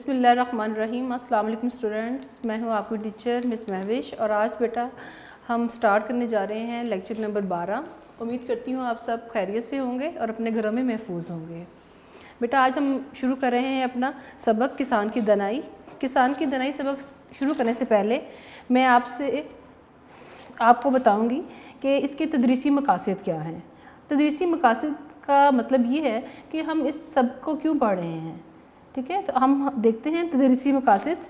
بسم اللہ الرحمن الرحیم۔ السلام علیکم اسٹوڈنٹس، میں ہوں آپ کی ٹیچر مس مہوش، اور آج بیٹا ہم سٹارٹ کرنے جا رہے ہیں لیکچر نمبر 12۔ امید کرتی ہوں آپ سب خیریت سے ہوں گے اور اپنے گھروں میں محفوظ ہوں گے۔ بیٹا آج ہم شروع کر رہے ہیں اپنا سبق کسان کی دنائی۔ کسان کی دنائی سبق شروع کرنے سے پہلے میں آپ کو بتاؤں گی کہ اس کے تدریسی مقاصد کیا ہیں۔ تدریسی مقاصد کا مطلب یہ ہے کہ ہم اس سبق کو کیوں پڑھ رہے ہیں، ٹھیک ہے؟ تو ہم دیکھتے ہیں تدریسی مقاصد۔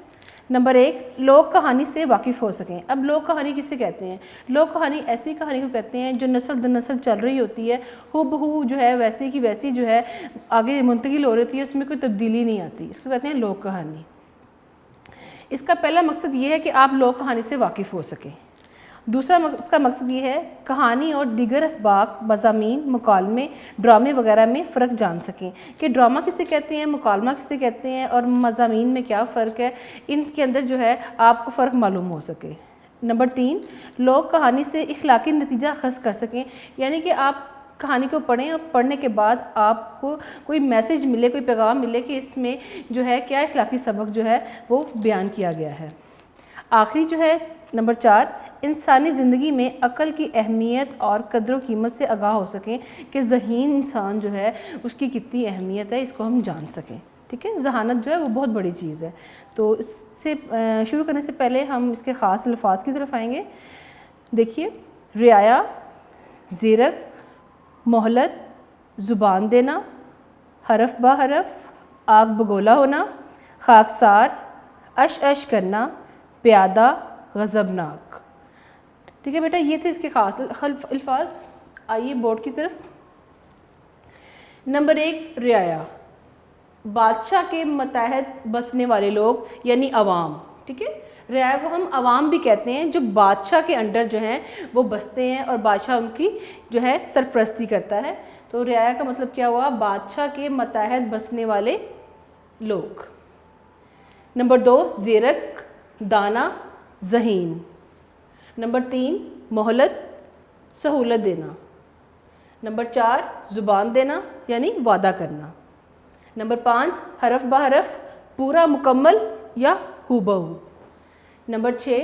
نمبر 1، لوک کہانی سے واقف ہو سکیں۔ اب لوک کہانی کسے کہتے ہیں؟ لوک کہانی ایسی کہانی کو کہتے ہیں جو نسل در نسل چل رہی ہوتی ہے، ہو بہو جو ہے ویسی کی ویسی جو ہے آگے منتقل ہو رہی ہوتی ہے، اس میں کوئی تبدیلی نہیں آتی، اس کو کہتے ہیں لوک کہانی۔ اس کا پہلا مقصد یہ ہے کہ آپ لوک کہانی سے واقف ہو سکیں۔ دوسرا اس کا مقصد یہ ہے کہانی اور دیگر اسباق، مضامین، مکالمے، ڈرامے وغیرہ میں فرق جان سکیں کہ ڈرامہ کسے کہتے ہیں، مکالمہ کسے کہتے ہیں اور مضامین میں کیا فرق ہے، ان کے اندر جو ہے آپ کو فرق معلوم ہو سکے۔ نمبر 3، لوک کہانی سے اخلاقی نتیجہ اخذ کر سکیں، یعنی کہ آپ کہانی کو پڑھیں اور پڑھنے کے بعد آپ کو کوئی میسیج ملے، کوئی پیغام ملے کہ اس میں جو ہے کیا اخلاقی سبق جو ہے وہ بیان کیا گیا ہے۔ آخری جو ہے نمبر 4، انسانی زندگی میں عقل کی اہمیت اور قدر و قیمت سے آگاہ ہو سکیں کہ ذہین انسان جو ہے اس کی کتنی اہمیت ہے، اس کو ہم جان سکیں، ٹھیک ہے؟ ذہانت جو ہے وہ بہت بڑی چیز ہے۔ تو اس سے شروع کرنے سے پہلے ہم اس کے خاص الفاظ کی طرف آئیں گے۔ دیکھیے، رعایا، زیرک، مہلت، زبان دینا، حرف با حرف، آگ بگولا ہونا، خاکسار، اش کرنا، پیادہ، غضبناک، ٹھیک ہے بیٹا؟ یہ تھے اس کے خاص الفاظ۔ آئیے بورڈ کی طرف۔ نمبر 1، رعایا، بادشاہ کے ماتحت بسنے والے لوگ یعنی عوام، ٹھیک ہے؟ رعایا کو ہم عوام بھی کہتے ہیں، جو بادشاہ کے انڈر جو ہیں وہ بستے ہیں اور بادشاہ ان کی جو ہے سرپرستی کرتا ہے۔ تو رعایا کا مطلب کیا ہوا؟ بادشاہ کے ماتحت بسنے والے لوگ۔ نمبر 2، زیرک، دانا، ذہین۔ نمبر 3، مہلت، سہولت دینا۔ نمبر 4، زبان دینا یعنی وعدہ کرنا۔ نمبر 5، حرف بہ حرف، پورا مکمل یا ہو بہو۔ نمبر 6،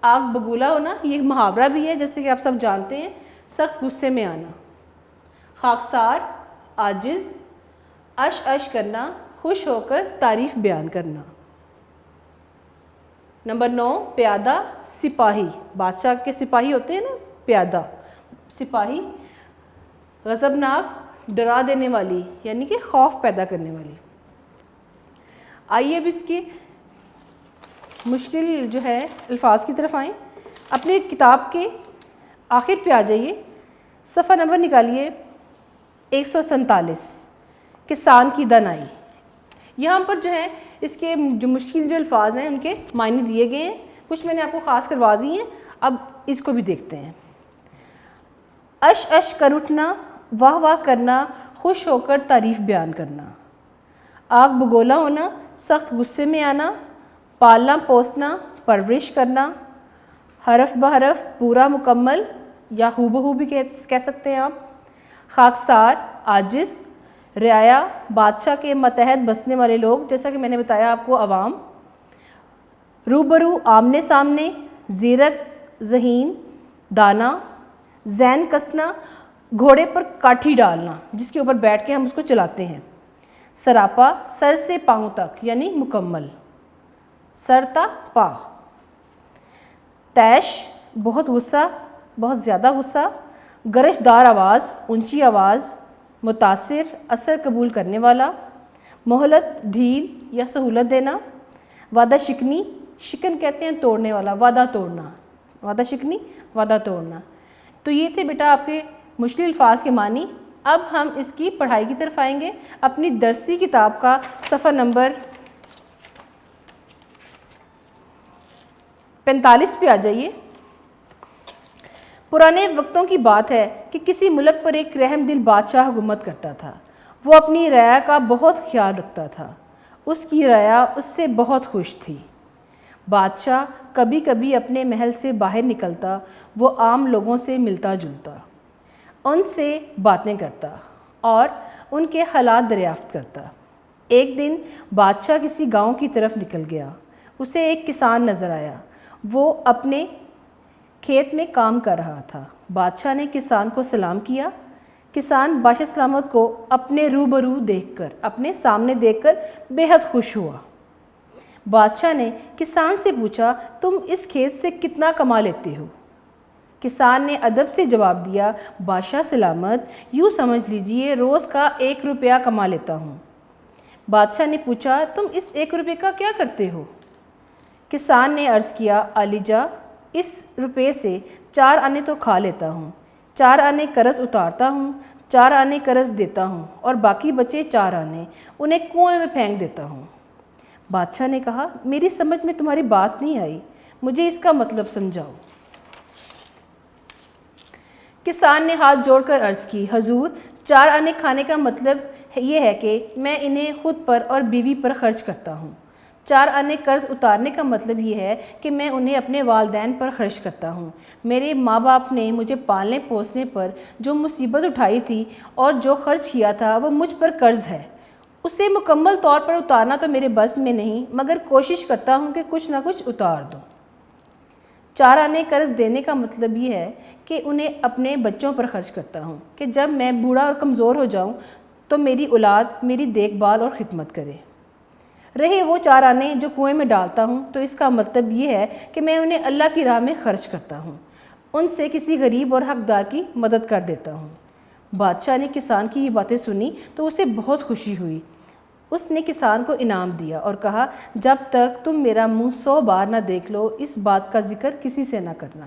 آگ بگولا ہونا، یہ محاورہ بھی ہے جیسے کہ آپ سب جانتے ہیں، سخت غصے میں آنا۔ خاکسار، عاجز، اش کرنا، خوش ہو کر تعریف بیان کرنا۔ نمبر 9، پیادہ، سپاہی، بادشاہ کے سپاہی ہوتے ہیں نا، پیادہ سپاہی۔ غضبناک، ڈرا دینے والی یعنی کہ خوف پیدا کرنے والی۔ آئیے اب اس کی مشکل جو ہے الفاظ کی طرف آئیں۔ اپنی کتاب کے آخر پہ آ جائیے، صفحہ نمبر نکالیے 147، کسان کی دنائی۔ یہاں پر جو ہے اس کے جو مشکل جو الفاظ ہیں ان کے معنی دیے گئے ہیں، کچھ میں نے آپ کو خاص کروا دی ہیں، اب اس کو بھی دیکھتے ہیں۔ اش کر اٹھنا، واہ واہ کرنا، خوش ہو کر تعریف بیان کرنا۔ آگ بگولا ہونا، سخت غصے میں آنا، پالنا پوسنا، پرورش کرنا۔ حرف بہ حرف، پورا مکمل یا ہو بہو بھی کہہ سکتے ہیں آپ۔ خاکسار، عاجز۔ رعایا، بادشاہ کے ماتحت بسنے والے لوگ، جیسا کہ میں نے بتایا آپ کو، عوام۔ روبرو، آمنے سامنے۔ زیرک، ذہین، دانا۔ زین کسنا، گھوڑے پر کاٹھی ڈالنا جس کے اوپر بیٹھ کے ہم اس کو چلاتے ہیں۔ سراپا، سر سے پاؤں تک یعنی مکمل، سر تا پا۔ تیش، بہت غصہ، بہت زیادہ غصہ۔ گرج دار آواز، اونچی آواز۔ متاثر، اثر قبول کرنے والا۔ مہلت، ڈھیل یا سہولت دینا۔ وعدہ شکنی، شکن کہتے ہیں توڑنے والا، وعدہ توڑنا، وعدہ شکنی، وعدہ توڑنا۔ تو یہ تھے بیٹا آپ کے مشکل الفاظ کے معنی۔ اب ہم اس کی پڑھائی کی طرف آئیں گے۔ اپنی درسی کتاب کا صفحہ نمبر 45 پہ آ جائیے۔ پرانے وقتوں کی بات ہے کہ کسی ملک پر ایک رحم دل بادشاہ حکومت کرتا تھا۔ وہ اپنی رعایا کا بہت خیال رکھتا تھا۔ اس کی رعایا اس سے بہت خوش تھی۔ بادشاہ کبھی کبھی اپنے محل سے باہر نکلتا، وہ عام لوگوں سے ملتا جلتا، ان سے باتیں کرتا اور ان کے حالات دریافت کرتا۔ ایک دن بادشاہ کسی گاؤں کی طرف نکل گیا۔ اسے ایک کسان نظر آیا، وہ اپنے کھیت میں کام کر رہا تھا۔ بادشاہ نے کسان کو سلام کیا۔ کسان بادشاہ سلامت کو اپنے روبرو دیکھ کر، اپنے سامنے دیکھ کر بے حد خوش ہوا۔ بادشاہ نے کسان سے پوچھا، تم اس کھیت سے کتنا کما لیتے ہو؟ کسان نے ادب سے جواب دیا، بادشاہ سلامت، یوں سمجھ لیجئے روز کا 1 روپیہ کما لیتا ہوں۔ بادشاہ نے پوچھا، تم اس 1 روپے کا کیا کرتے ہو؟ کسان نے عرض کیا، عالیجا، اس روپے سے 4 آنے تو کھا لیتا ہوں، 4 آنے قرض اتارتا ہوں، 4 آنے قرض دیتا ہوں، اور باقی بچے 4 آنے انہیں کنویں میں پھینک دیتا ہوں۔ بادشاہ نے کہا، میری سمجھ میں تمہاری بات نہیں آئی، مجھے اس کا مطلب سمجھاؤ۔ کسان نے ہاتھ جوڑ کر عرض کی، حضور، 4 آنے کھانے کا مطلب یہ ہے کہ میں انہیں خود پر اور بیوی پر خرچ کرتا ہوں۔ 4 آنے قرض اتارنے کا مطلب یہ ہے کہ میں انہیں اپنے والدین پر خرچ کرتا ہوں۔ میرے ماں باپ نے مجھے پالنے پوسنے پر جو مصیبت اٹھائی تھی اور جو خرچ کیا تھا وہ مجھ پر قرض ہے۔ اسے مکمل طور پر اتارنا تو میرے بس میں نہیں، مگر کوشش کرتا ہوں کہ کچھ نہ کچھ اتار دوں۔ 4 آنے قرض دینے کا مطلب یہ ہے کہ انہیں اپنے بچوں پر خرچ کرتا ہوں کہ جب میں بوڑھا اور کمزور ہو جاؤں تو میری اولاد میری دیکھ بھال اور خدمت کرے۔ رہے وہ 4 آنے جو کنویں میں ڈالتا ہوں تو اس کا مطلب یہ ہے کہ میں انہیں اللہ کی راہ میں خرچ کرتا ہوں، ان سے کسی غریب اور حقدار کی مدد کر دیتا ہوں۔ بادشاہ نے کسان کی یہ باتیں سنی تو اسے بہت خوشی ہوئی۔ اس نے کسان کو انعام دیا اور کہا، جب تک تم میرا منہ 100 بار نہ دیکھ لو اس بات کا ذکر کسی سے نہ کرنا۔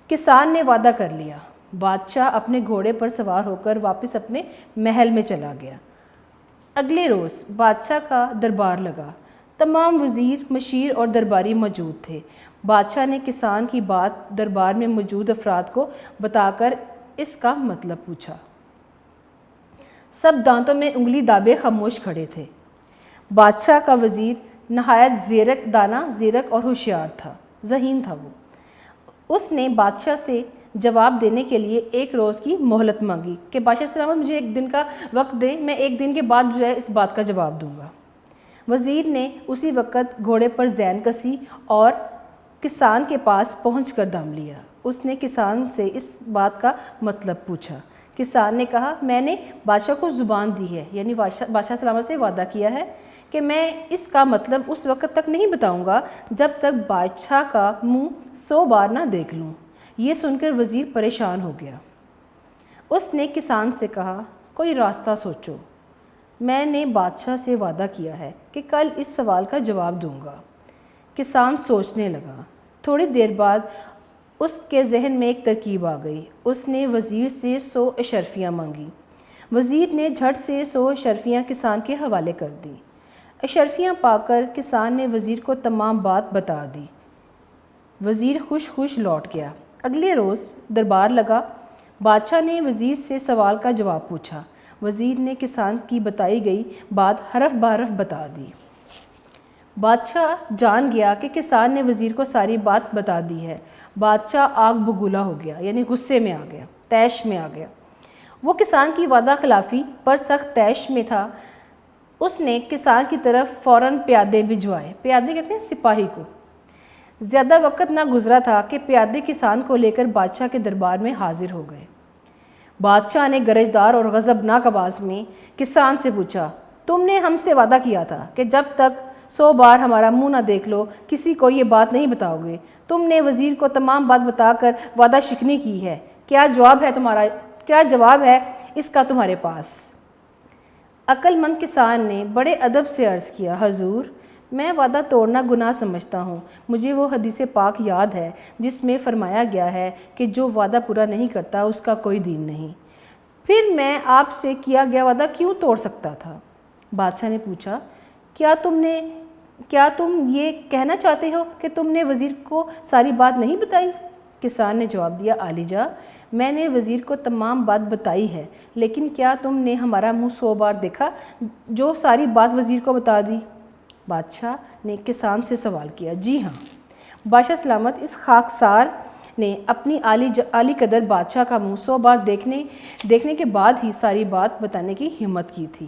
کسان نے وعدہ کر لیا۔ بادشاہ اپنے گھوڑے پر سوار ہو کر واپس اپنے محل میں چلا گیا۔ اگلے روز بادشاہ کا دربار لگا۔ تمام وزیر، مشیر اور درباری موجود تھے۔ بادشاہ نے کسان کی بات دربار میں موجود افراد کو بتا کر اس کا مطلب پوچھا۔ سب دانتوں میں انگلی دابے خاموش کھڑے تھے۔ بادشاہ کا وزیر نہایت زیرک، دانا، زیرک اور ہوشیار تھا، ذہین تھا وہ۔ اس نے بادشاہ سے جواب دینے کے لیے 1 روز کی مہلت مانگی کہ بادشاہ سلامت مجھے 1 دن کا وقت دیں، میں 1 دن کے بعد جو ہے اس بات کا جواب دوں گا۔ وزیر نے اسی وقت گھوڑے پر زین کسی اور کسان کے پاس پہنچ کر دم لیا۔ اس نے کسان سے اس بات کا مطلب پوچھا۔ کسان نے کہا، میں نے بادشاہ کو زبان دی ہے، یعنی بادشاہ سلامت سے وعدہ کیا ہے کہ میں اس کا مطلب اس وقت تک نہیں بتاؤں گا جب تک بادشاہ کا منہ 100 بار نہ دیکھ لوں۔ یہ سن کر وزیر پریشان ہو گیا۔ اس نے کسان سے کہا، کوئی راستہ سوچو، میں نے بادشاہ سے وعدہ کیا ہے کہ کل اس سوال کا جواب دوں گا۔ کسان سوچنے لگا۔ تھوڑی دیر بعد اس کے ذہن میں ایک ترکیب آ گئی۔ اس نے وزیر سے 100 اشرفیاں مانگی۔ وزیر نے جھٹ سے 100 اشرفیاں کسان کے حوالے کر دیں۔ اشرفیاں پا کر کسان نے وزیر کو تمام بات بتا دی۔ وزیر خوش لوٹ گیا۔ اگلے روز دربار لگا۔ بادشاہ نے وزیر سے سوال کا جواب پوچھا۔ وزیر نے کسان کی بتائی گئی بات حرف بحرف بتا دی۔ بادشاہ جان گیا کہ کسان نے وزیر کو ساری بات بتا دی ہے۔ بادشاہ آگ بگولا ہو گیا، یعنی غصے میں آ گیا، طیش میں آ گیا۔ وہ کسان کی وعدہ خلافی پر سخت طیش میں تھا۔ اس نے کسان کی طرف فوراً پیادے بھجوائے۔ پیادے کہتے ہیں سپاہی کو۔ زیادہ وقت نہ گزرا تھا کہ پیادے کسان کو لے کر بادشاہ کے دربار میں حاضر ہو گئے۔ بادشاہ نے گرجدار اور غضبناک آواز میں کسان سے پوچھا، تم نے ہم سے وعدہ کیا تھا کہ جب تک 100 بار ہمارا منہ نہ دیکھ لو کسی کو یہ بات نہیں بتاؤ گے۔ تم نے وزیر کو تمام بات بتا کر وعدہ شکنی کی ہے۔ کیا جواب ہے اس کا تمہارے پاس؟ عقل مند کسان نے بڑے ادب سے عرض کیا، حضور، میں وعدہ توڑنا گناہ سمجھتا ہوں۔ مجھے وہ حدیث پاک یاد ہے جس میں فرمایا گیا ہے کہ جو وعدہ پورا نہیں کرتا اس کا کوئی دین نہیں۔ پھر میں آپ سے کیا گیا وعدہ کیوں توڑ سکتا تھا؟ بادشاہ نے پوچھا، کیا تم یہ کہنا چاہتے ہو کہ تم نے وزیر کو ساری بات نہیں بتائی؟ کسان نے جواب دیا، عالیجا، میں نے وزیر کو تمام بات بتائی ہے، لیکن کیا تم نے ہمارا منہ 100 بار دیکھا جو ساری بات وزیر کو بتا دی؟ بادشاہ نے کسان سے سوال کیا۔ جی ہاں۔ بادشاہ سلامت، اس خاکسار نے اپنی عالی قدر بادشاہ کا منہ 100 بار دیکھنے کے بعد ہی ساری بات بتانے کی ہمت کی تھی۔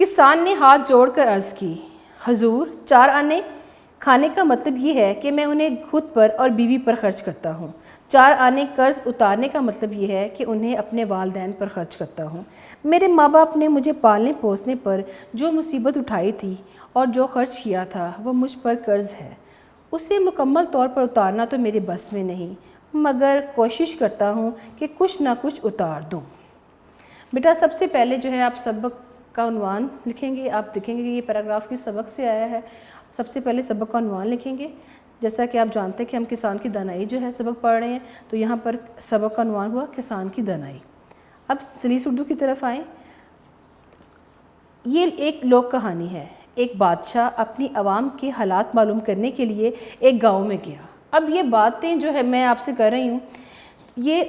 کسان نے ہاتھ جوڑ کر عرض کی، حضور 4 آنے کھانے کا مطلب یہ ہے کہ میں انہیں خود پر اور بیوی پر خرچ کرتا ہوں۔ 4 آنے قرض اتارنے کا مطلب یہ ہے کہ انہیں اپنے والدین پر خرچ کرتا ہوں۔ میرے ماں باپ نے مجھے پالنے پوسنے پر جو مصیبت اٹھائی تھی اور جو خرچ کیا تھا وہ مجھ پر قرض ہے، اسے مکمل طور پر اتارنا تو میرے بس میں نہیں، مگر کوشش کرتا ہوں کہ کچھ نہ کچھ اتار دوں۔ بیٹا سب سے پہلے جو ہے آپ سبق کا عنوان لکھیں گے۔ آپ دیکھیں گے کہ یہ پیراگراف کس سبق سے آیا ہے۔ سب سے پہلے سبق کا عنوان لکھیں گے۔ جیسا کہ آپ جانتے ہیں کہ ہم کسان کی دانائی جو ہے سبق پڑھ رہے ہیں، تو یہاں پر سبق کا عنوان ہوا کسان کی دانائی۔ اب سلیس اردو کی طرف آئیں۔ یہ ایک لوک کہانی ہے۔ ایک بادشاہ اپنی عوام کے حالات معلوم کرنے کے لیے ایک گاؤں میں گیا۔ اب یہ باتیں جو ہے میں آپ سے کر رہی ہوں، یہ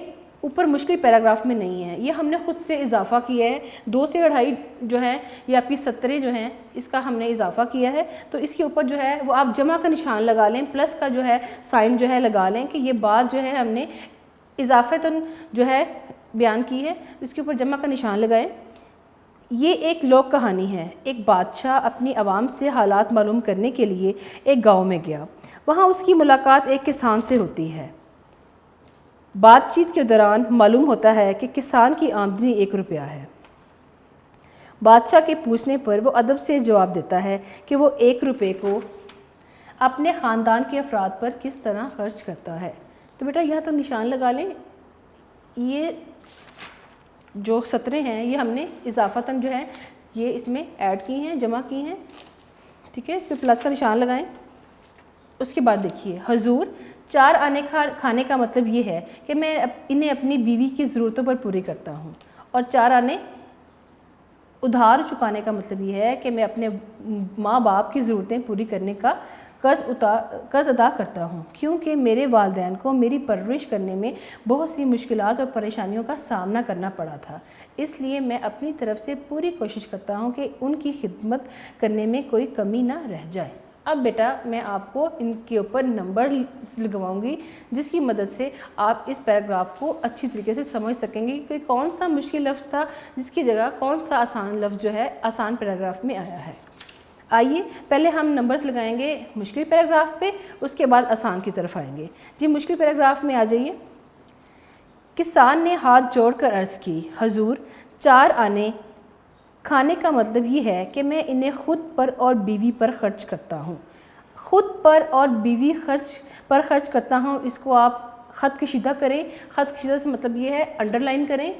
اوپر مشکل پیراگراف میں نہیں ہے، یہ ہم نے خود سے اضافہ کیا ہے۔ 2 سے 2.5 جو ہے یہ آپ کی 17 جو ہیں اس کا ہم نے اضافہ کیا ہے، تو اس کے اوپر جو ہے وہ آپ جمع کا نشان لگا لیں، پلس کا جو ہے سائن جو ہے لگا لیں کہ یہ بات جو ہے ہم نے اضافتاً جو ہے بیان کی ہے، اس کے اوپر جمع کا نشان لگائیں۔ یہ ایک لوک کہانی ہے۔ ایک بادشاہ اپنی عوام سے حالات معلوم کرنے کے لیے ایک گاؤں میں گیا۔ وہاں اس کی ملاقات ایک کسان سے ہوتی ہے۔ بات چیت کے دوران معلوم ہوتا ہے کہ کسان کی آمدنی 1 روپیہ ہے۔ بادشاہ کے پوچھنے پر وہ ادب سے جواب دیتا ہے کہ وہ 1 روپے کو اپنے خاندان کے افراد پر کس طرح خرچ کرتا ہے۔ تو بیٹا یہاں تک نشان لگا لیں۔ یہ جو 17 ہیں یہ ہم نے اضافتاً جو ہے یہ اس میں ایڈ کی ہیں، جمع کی ہیں، ٹھیک ہے، اس پہ پلس کا نشان لگائیں۔ اس کے بعد دیکھیے، حضور 4 آنے کھانے کا مطلب یہ ہے کہ میں انہیں اپنی بیوی کی ضرورتوں پر پوری کرتا ہوں، اور 4 آنے ادھار چکانے کا مطلب یہ ہے کہ میں اپنے ماں باپ کی ضرورتیں پوری کرنے کا قرض ادا کرتا ہوں، کیونکہ میرے والدین کو میری پرورش کرنے میں بہت سی مشکلات اور پریشانیوں کا سامنا کرنا پڑا تھا، اس لیے میں اپنی طرف سے پوری کوشش کرتا ہوں کہ ان کی خدمت کرنے میں کوئی کمی نہ رہ جائے۔ اب بیٹا میں آپ کو ان کے اوپر نمبر لگواؤں گی جس کی مدد سے آپ اس پیراگراف کو اچھی طریقے سے سمجھ سکیں گے کہ کون سا مشکل لفظ تھا جس کی جگہ کون سا آسان لفظ جو ہے آسان پیراگراف میں آیا ہے۔ آئیے پہلے ہم نمبرز لگائیں گے مشکل پیراگراف پہ، اس کے بعد آسان کی طرف آئیں گے۔ جی مشکل پیراگراف میں آ جائیے۔ کسان نے ہاتھ جوڑ کر عرض کی، حضور 4 آنے کھانے کا مطلب یہ ہے کہ میں انہیں خود پر اور بیوی پر خرچ کرتا ہوں۔ خود پر اور بیوی پر خرچ کرتا ہوں، اس کو آپ خط کشیدہ کریں۔ خط کشیدہ سے مطلب یہ ہے انڈر لائن کریں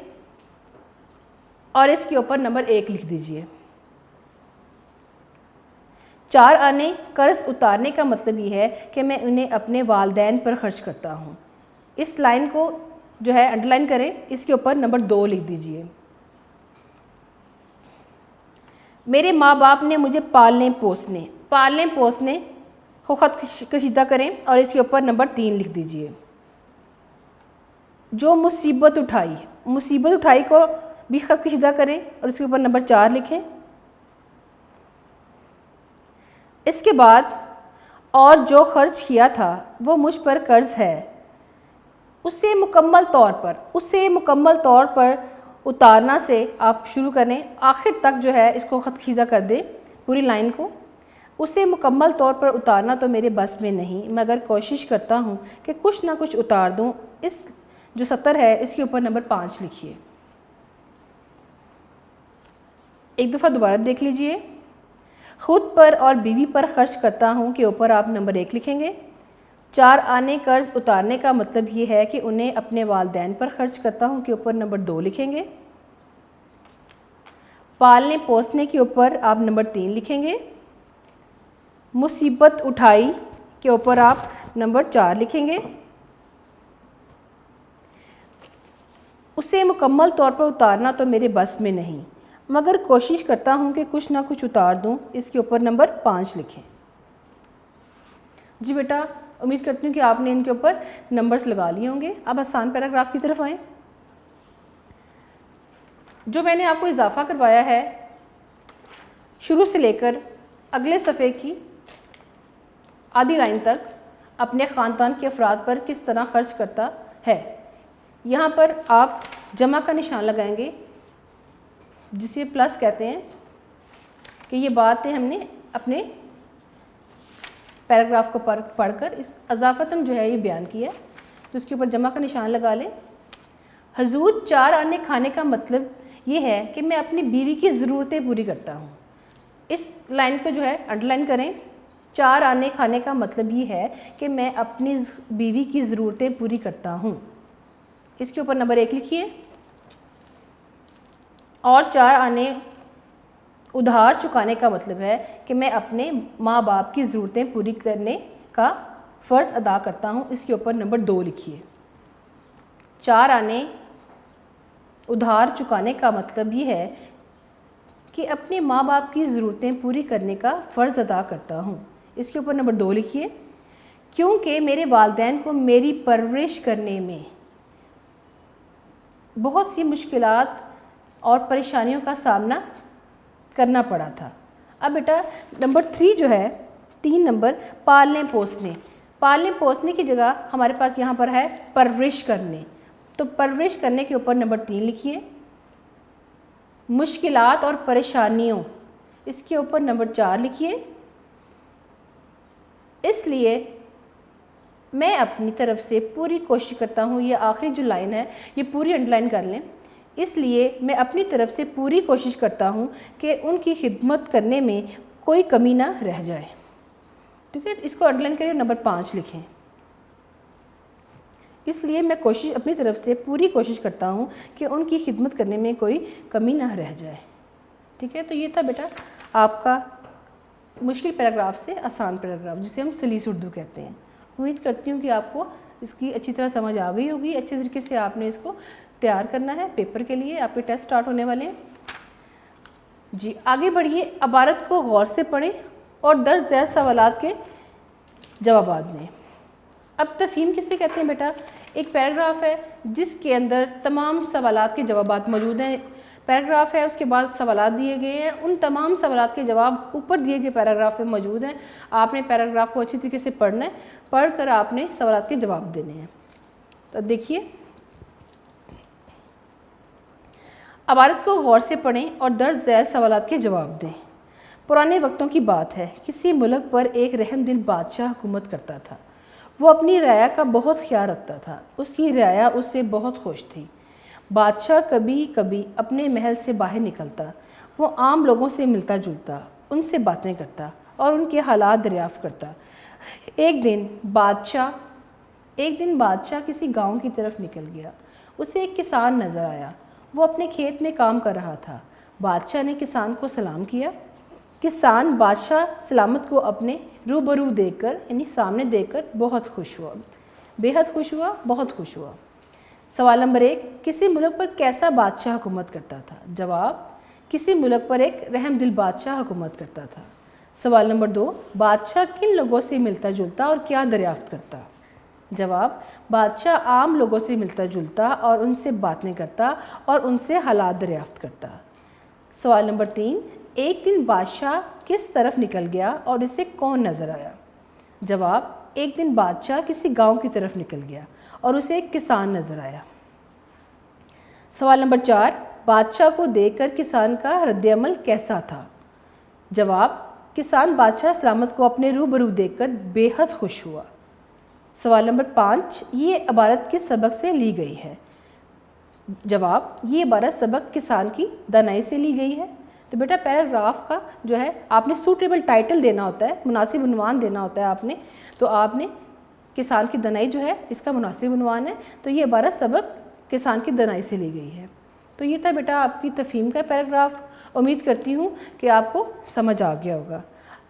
اور اس کے اوپر نمبر 1 لکھ دیجئے۔ 4 آنے قرض اتارنے کا مطلب یہ ہے کہ میں انہیں اپنے والدین پر خرچ کرتا ہوں۔ اس لائن کو جو ہے انڈر لائن کریں، اس کے اوپر نمبر 2 لکھ دیجئے۔ میرے ماں باپ نے مجھے پالنے پوسنے کو خط کشیدہ کریں اور اس کے اوپر نمبر 3 لکھ دیجئے۔ جو مصیبت اٹھائی کو بھی خط کشیدہ کریں اور اس کے اوپر نمبر 4 لکھیں۔ اس کے بعد اور جو خرچ کیا تھا وہ مجھ پر قرض ہے، اسے مکمل طور پر اتارنا سے آپ شروع کریں، آخر تک جو ہے اس کو خط کشیدہ کر دیں پوری لائن کو۔ اسے مکمل طور پر اتارنا تو میرے بس میں نہیں، مگر کوشش کرتا ہوں کہ کچھ نہ کچھ اتار دوں۔ اس جو 70 ہے اس کے اوپر نمبر 5 لکھیے۔ ایک دفعہ دوبارہ دیکھ لیجئے۔ خود پر اور بیوی پر خرچ کرتا ہوں کے اوپر آپ نمبر 1 لکھیں گے۔ 4 آنے قرض اتارنے کا مطلب یہ ہے کہ انہیں اپنے والدین پر خرچ کرتا ہوں کے اوپر نمبر 2 لکھیں گے۔ پالنے پوسنے کے اوپر آپ نمبر 3 لکھیں گے۔ مصیبت اٹھائی کے اوپر آپ نمبر 4 لکھیں گے۔ اسے مکمل طور پر اتارنا تو میرے بس میں نہیں، مگر کوشش کرتا ہوں کہ کچھ نہ کچھ اتار دوں، اس کے اوپر نمبر 5 لکھیں۔ جی بیٹا امید کرتی ہوں کہ آپ نے ان کے اوپر نمبرز لگا لیے ہوں گے۔ اب آسان پیراگراف کی طرف آئیں۔ جو میں نے آپ کو اضافہ کروایا ہے شروع سے لے کر اگلے صفحے کی آدھی لائن تک اپنے خاندان کے افراد پر کس طرح خرچ کرتا ہے، یہاں پر آپ جمع کا نشان لگائیں گے جسے پلس کہتے ہیں، کہ یہ باتیں ہم نے اپنے پیراگراف کو پڑھ کر اس اضافتاً جو ہے یہ بیان کیا، تو اس کے اوپر جمع کا نشان لگا لیں۔ حضور 4 آنے کھانے کا مطلب یہ ہے کہ میں اپنی بیوی کی ضرورتیں پوری کرتا ہوں۔ اس لائن کو جو ہے انڈر لائن کریں۔ 4 آنے کھانے کا مطلب یہ ہے کہ میں اپنی بیوی کی ضرورتیں پوری کرتا ہوں۔ اس کے اوپر نمبر 1 لکھیے۔ اور 4 آنے ادھار چکانے کا مطلب ہے کہ میں اپنے ماں باپ کی ضرورتیں پوری کرنے کا فرض ادا کرتا ہوں۔ اس کے اوپر نمبر 2 لکھیے۔ 4 آنے ادھار چکانے کا مطلب یہ ہے کہ اپنے ماں باپ کی ضرورتیں پوری کرنے کا فرض ادا کرتا ہوں۔ اس کے اوپر نمبر 2 لکھیے۔ کیونکہ میرے والدین کو میری پرورش کرنے میں بہت سی مشکلات اور پریشانیوں کا سامنا کرنا پڑا تھا۔ اب بیٹا نمبر 3 جو ہے 3 نمبر پالنے پوسنے، پالنے پوسنے کی جگہ ہمارے پاس یہاں پر ہے پرورش کرنے، تو پرورش کرنے کے اوپر نمبر 3 لکھیے۔ مشکلات اور پریشانیوں، اس کے اوپر نمبر 4 لکھیے۔ اس لیے میں اپنی طرف سے پوری کوشش کرتا ہوں، یہ آخری جو لائن ہے یہ پوری انڈر لائن کر لیں۔ اس لیے میں اپنی طرف سے پوری کوشش کرتا ہوں کہ ان کی خدمت کرنے میں کوئی کمی نہ رہ جائے۔ ٹھیک ہے، اس کو انڈر لائن کریں، نمبر 5 لکھیں۔ اس لیے میں اپنی طرف سے پوری کوشش کرتا ہوں کہ ان کی خدمت کرنے میں کوئی کمی نہ رہ جائے۔ ٹھیک ہے، تو یہ تھا بیٹا آپ کا مشکل پیراگراف سے آسان پیراگراف، جسے ہم سلیس اردو کہتے ہیں۔ امید کرتی ہوں کہ آپ کو اس کی اچھی طرح سمجھ آ گئی ہوگی۔ اچھے طریقے سے آپ نے اس کو تیار کرنا ہے پیپر کے لیے، آپ کے ٹیسٹ سٹارٹ ہونے والے ہیں۔ جی آگے بڑھیے، عبارت کو غور سے پڑھیں اور درج ذیل سوالات کے جوابات دیں۔ اب تفہیم کس سے کہتے ہیں بیٹا؟ ایک پیراگراف ہے جس کے اندر تمام سوالات کے جوابات موجود ہیں۔ پیراگراف ہے، اس کے بعد سوالات دیے گئے ہیں، ان تمام سوالات کے جواب اوپر دیے گئے پیراگراف میں موجود ہیں۔ آپ نے پیراگراف کو اچھی طریقے سے پڑھنا ہے، پڑھ کر آپ نے سوالات کے جواب دینے ہیں۔ تو دیکھیے، عبارت کو غور سے پڑھیں اور درج ذیل سوالات کے جواب دیں۔ پرانے وقتوں کی بات ہے، کسی ملک پر ایک رحم دل بادشاہ حکومت کرتا تھا۔ وہ اپنی رعایا کا بہت خیال رکھتا تھا، اس کی رعایا اس سے بہت خوش تھی۔ بادشاہ کبھی کبھی اپنے محل سے باہر نکلتا، وہ عام لوگوں سے ملتا جلتا، ان سے باتیں کرتا اور ان کے حالات دریافت کرتا۔ ایک دن بادشاہ کسی گاؤں کی طرف نکل گیا۔ اسے ایک کسان نظر آیا، وہ اپنے کھیت میں کام کر رہا تھا۔ بادشاہ نے کسان کو سلام کیا۔ کسان بادشاہ سلامت کو اپنے روبرو دیکھ کر یعنی سامنے دیکھ کر بہت خوش ہوا، بےحد خوش ہوا، بہت خوش ہوا۔ سوال نمبر 1، کسی ملک پر کیسا بادشاہ حکومت کرتا تھا؟ جواب، کسی ملک پر ایک رحم دل بادشاہ حکومت کرتا تھا۔ سوال نمبر 2، بادشاہ کن لوگوں سے ملتا جلتا اور کیا دریافت کرتا؟ جواب، بادشاہ عام لوگوں سے ملتا جلتا اور ان سے باتیں کرتا اور ان سے حالات دریافت کرتا۔ سوال نمبر 3، ایک دن بادشاہ کس طرف نکل گیا اور اسے کون نظر آیا؟ جواب، ایک دن بادشاہ کسی گاؤں کی طرف نکل گیا اور اسے ایک کسان نظر آیا۔ سوال نمبر 4، بادشاہ کو دیکھ کر کسان کا رد عمل کیسا تھا؟ جواب، کسان بادشاہ سلامت کو اپنے روبرو دیکھ کر بے حد خوش ہوا۔ سوال نمبر 5، یہ عبارت کس سبق سے لی گئی ہے؟ جواب، یہ عبارت سبق کسان کی دانائی سے لی گئی ہے۔ تو بیٹا پیراگراف کا جو ہے آپ نے سوٹیبل ٹائٹل دینا ہوتا ہے، مناسب عنوان دینا ہوتا ہے آپ نے، تو آپ نے کسان کی دنائی جو ہے اس کا مناسب عنوان ہے، تو یہ عبارت سبق کسان کی دنائی سے لی گئی ہے۔ تو یہ تھا بیٹا آپ کی تفہیم کا پیراگراف۔ امید کرتی ہوں کہ آپ کو سمجھ آ گیا ہوگا۔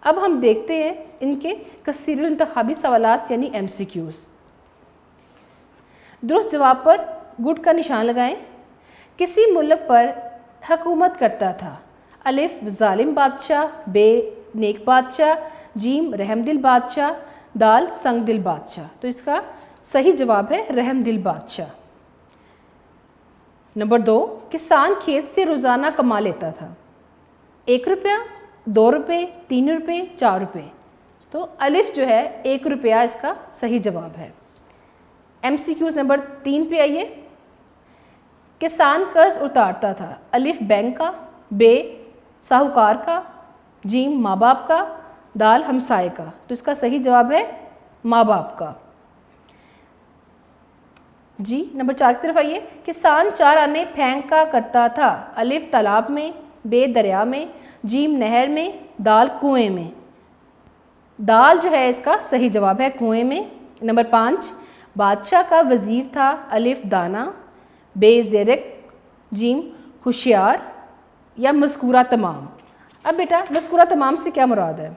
اب ہم دیکھتے ہیں ان کے کثیر الانتخابی سوالات یعنی MCQs۔ درست جواب پر گڈ کا نشان لگائیں۔ کسی ملک پر حکومت کرتا تھا۔ الف ظالم بادشاہ، ب نیک بادشاہ، جیم رحم دل بادشاہ، دال سنگ دل بادشاہ۔ تو اس کا صحیح جواب ہے رحم دل بادشاہ۔ نمبر 2، کسان کھیت سے روزانہ کما لیتا تھا 1 روپیہ، 2 روپے، 3 روپے، 4 روپے۔ تو الف جو ہے 1 روپیہ اس کا صحیح جواب ہے۔ MCQs نمبر 3 پہ آئیے۔ کسان قرض اتارتا تھا، الف بینک کا، ب ساہوکار کا، جیم ماں باپ کا، دال ہمسائے کا، تو اس کا صحیح جواب ہے ماں باپ کا۔ جی نمبر 4 کی طرف آئیے، کسان 4 آنے پھینکا کرتا تھا، الف تالاب میں، بے دریا میں، جیم نہر میں، دال کنویں میں۔ دال جو ہے اس کا صحیح جواب ہے کنویں میں۔ نمبر 5 بادشاہ کا وزیر تھا، الف دانا، بے زیرک، جیم ہوشیار یا مذکورہ تمام۔ اب بیٹا مذکورہ تمام سے کیا مراد ہے؟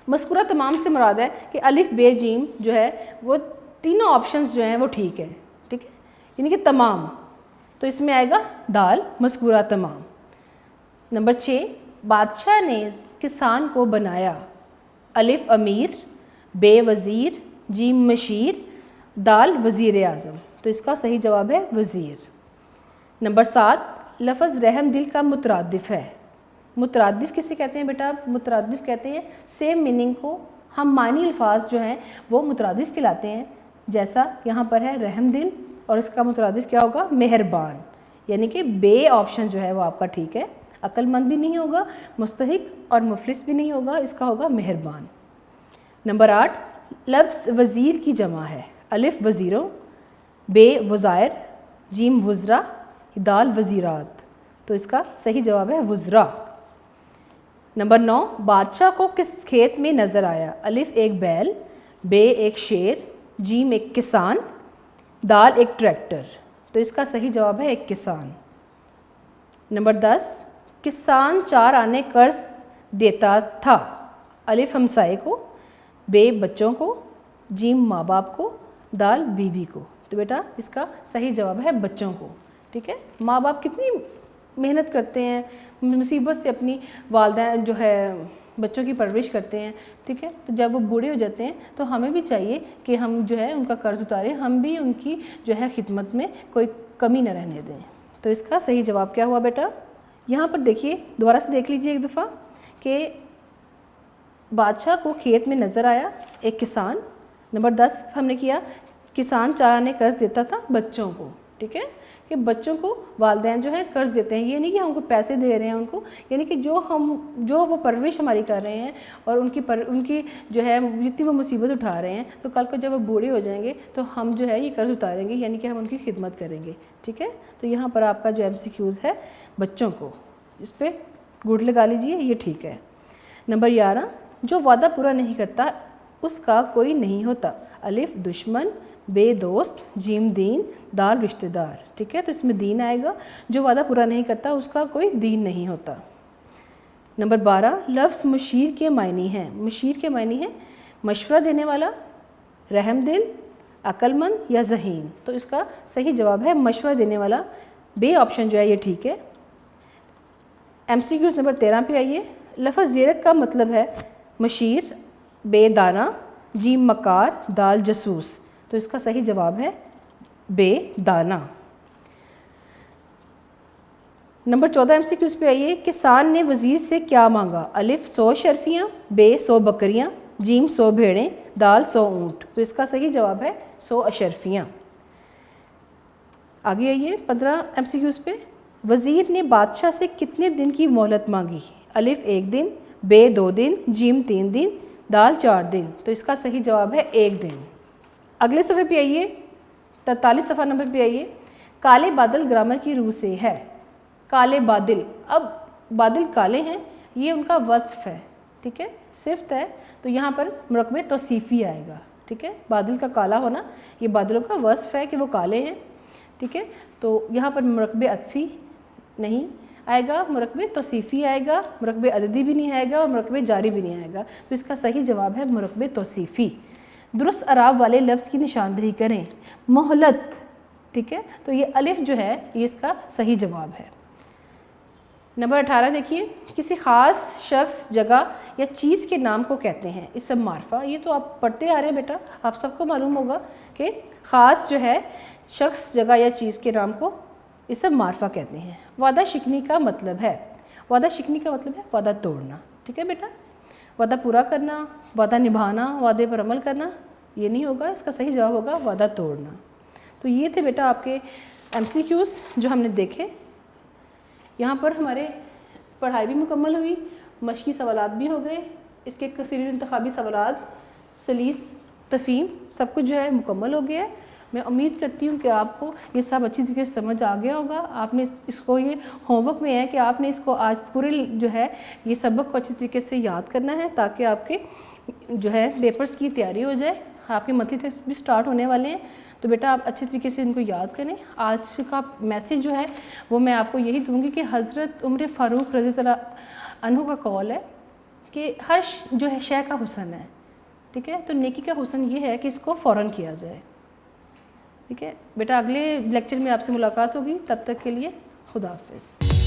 مذکورہ تمام سے مراد ہے کہ الف بے جیم جو ہے وہ تینوں آپشنز جو ہیں وہ ٹھیک ہیں، ٹھیک ہے، یعنی کہ تمام، تو اس میں آئے گا دال مذکورہ تمام۔ نمبر 6 بادشاہ نے کسان کو بنایا، الف امیر، بے وزیر، جیم مشیر، دال وزیر اعظم، تو اس کا صحیح جواب ہے وزیر۔ نمبر 7 لفظ رحم دل کا مترادف ہے۔ مترادف کسے کہتے ہیں بیٹا؟ مترادف کہتے ہیں سیم میننگ کو، ہم معنی الفاظ جو ہیں وہ مترادف کہلاتے ہیں، جیسا یہاں پر ہے رحم دل، اور اس کا مترادف کیا ہوگا؟ مہربان، یعنی کہ بے آپشن جو ہے وہ آپ کا ٹھیک ہے، عقل مند بھی نہیں ہوگا، مستحق اور مفلس بھی نہیں ہوگا، اس کا ہوگا مہربان۔ نمبر 8 لفظ وزیر کی جمع ہے، الف وزیروں، بے وزائر، جیم وزراء، دال وزیرات، تو اس کا صحیح جواب ہے وزراء۔ نمبر 9 بادشاہ کو کس کھیت میں نظر آیا، الف ایک بیل، بے ایک شیر، جیم ایک کسان، دال ایک ٹریکٹر، تو اس کا صحیح جواب ہے ایک کسان۔ نمبر 10 کسان 4 آنے قرض دیتا تھا، الف ہمسائے کو، بے بچوں کو، جیم ماں باپ کو، دال بیوی کو، تو بیٹا اس کا صحیح جواب ہے بچوں کو، ٹھیک ہے۔ ماں باپ کتنی محنت کرتے ہیں، مصیبت سے اپنی والدین جو ہے بچوں کی پرورش کرتے ہیں، ٹھیک ہے، تو جب وہ بوڑھے ہو جاتے ہیں تو ہمیں بھی چاہیے کہ ہم جو ہے ان کا قرض اتاریں، ہم بھی ان کی جو ہے خدمت میں کوئی کمی نہ رہنے دیں، تو اس کا صحیح جواب کیا ہوا بیٹا؟ یہاں پر دیکھیے دوبارہ سے دیکھ لیجیے ایک دفعہ کہ بادشاہ کو کھیت میں نظر آیا ایک کسان، نمبر 10 ہم نے کیا کسان 4 آنے قرض دیتا تھا بچوں کو، ٹھیک ہے، کہ بچوں کو والدین جو ہے قرض دیتے ہیں، یہ نہیں کہ ہم کو پیسے دے رہے ہیں ان کو، یعنی کہ جو وہ پرورش ہماری کر رہے ہیں اور ان کی جو ہے جتنی وہ مصیبت اٹھا رہے ہیں، تو کل کو جب وہ بوڑھے ہو جائیں گے تو ہم جو ہے یہ قرض اتاریں گے، یعنی کہ ہم ان کی خدمت کریں گے، ٹھیک ہے۔ تو یہاں پر آپ کا جو MCQs ہے بچوں کو، اس پہ گڈ لگا لیجئے، یہ ٹھیک ہے۔ نمبر 11 جو وعدہ پورا نہیں کرتا اس کا کوئی نہیں ہوتا، الف دشمن، بے دوست، جیم دین، دال رشتہ دار، ٹھیک ہے، تو اس میں دین آئے گا، جو وعدہ پورا نہیں کرتا اس کا کوئی دین نہیں ہوتا۔ نمبر 12 لفظ مشیر کے معنی ہیں، مشیر کے معنی ہیں مشورہ دینے والا، رحم دل، عقل مند یا ذہین، تو اس کا صحیح جواب ہے مشورہ دینے والا، بے آپشن جو ہے یہ ٹھیک ہے۔ MCQs نمبر 13 پہ آئیے، لفظ زیرک کا مطلب ہے مشیر، بے دانا، جیم مکار، دال جاسوس، تو اس کا صحیح جواب ہے بے دانا۔ نمبر 14 MCQs پہ آئیے، کسان نے وزیر سے کیا مانگا، الف 100 اشرفیاں، بے 100 بکریاں، جیم 100 بھیڑیں، دال 100 اونٹ، تو اس کا صحیح جواب ہے 100 اشرفیاں۔ آگے آئیے 15 MCQs پہ، وزیر نے بادشاہ سے کتنے دن کی مہلت مانگی، الف 1 دن، بے 2 دن، جیم 3 دن، دال 4 دن، تو اس کا صحیح جواب ہے 1 دن۔ اگلے صفحے پہ آئیے 43 صفحہ نمبر پہ آئیے، کالے بادل گرامر کی روح سے ہے، کالے بادل، اب بادل کالے ہیں یہ ان کا وصف ہے، ٹھیک ہے، صفت ہے، تو یہاں پر مرکب توصیفی آئے گا، ٹھیک ہے، بادل کا کالا ہونا یہ بادلوں کا وصف ہے کہ وہ کالے ہیں، ٹھیک ہے، تو یہاں پر مرکب عطفی نہیں آئے گا، مرکب توصیفی آئے گا، مرکب عددی بھی نہیں آئے گا اور مرکب جاری بھی نہیں آئے گا، تو اس کا صحیح جواب ہے مرکب توصیفی۔ درست اعراب والے لفظ کی نشاندہی کریں، مہلت، ٹھیک ہے، تو یہ الف جو ہے یہ اس کا صحیح جواب ہے۔ نمبر 18 دیکھیے، کسی خاص شخص، جگہ یا چیز کے نام کو کہتے ہیں اسم معرفہ، یہ تو آپ پڑھتے آ رہے ہیں بیٹا، آپ سب کو معلوم ہوگا کہ خاص جو ہے شخص، جگہ یا چیز کے نام کو اسم معرفہ کہتے ہیں۔ وعدہ شکنی کا مطلب ہے، وعدہ شکنی کا مطلب ہے وعدہ توڑنا، ٹھیک ہے بیٹا، وعدہ پورا کرنا، وعدہ نبھانا، وعدے پر عمل کرنا یہ نہیں ہوگا، اس کا صحیح جواب ہوگا وعدہ توڑنا۔ تو یہ تھے بیٹا آپ کے MCQs جو ہم نے دیکھے، یہاں پر ہمارے پڑھائی بھی مکمل ہوئی مشقی سوالات بھی ہو گئے، اس کے کثیر انتخابی سوالات، سلیس، تفہیم، سب کچھ جو ہے مکمل ہو گیا ہے۔ میں امید کرتی ہوں کہ آپ کو یہ سب اچھی طریقے سے سمجھ آ گیا ہوگا۔ آپ نے اس کو یہ ہوم ورک میں ہے کہ آپ نے اس کو آج پورے جو ہے یہ سبق کو اچھی طریقے سے یاد کرنا ہے تاکہ آپ کے جو ہے پیپرز کی تیاری ہو جائے۔ آپ کے منتھلی ٹیسٹ بھی سٹارٹ ہونے والے ہیں، تو بیٹا آپ اچھی طریقے سے ان کو یاد کریں۔ آج کا میسیج جو ہے وہ میں آپ کو یہی دوں گی کہ حضرت عمر فاروق رضی اللہ عنہ کا قول ہے کہ ہر جو ہے شے کا حسن ہے، ٹھیک ہے؟ تو نیکی کا حسن یہ ہے کہ اس کو فوراً کیا جائے، ٹھیک ہے بیٹا؟ اگلے لیکچر میں آپ سے ملاقات ہوگی، تب تک کے لیے خدا حافظ۔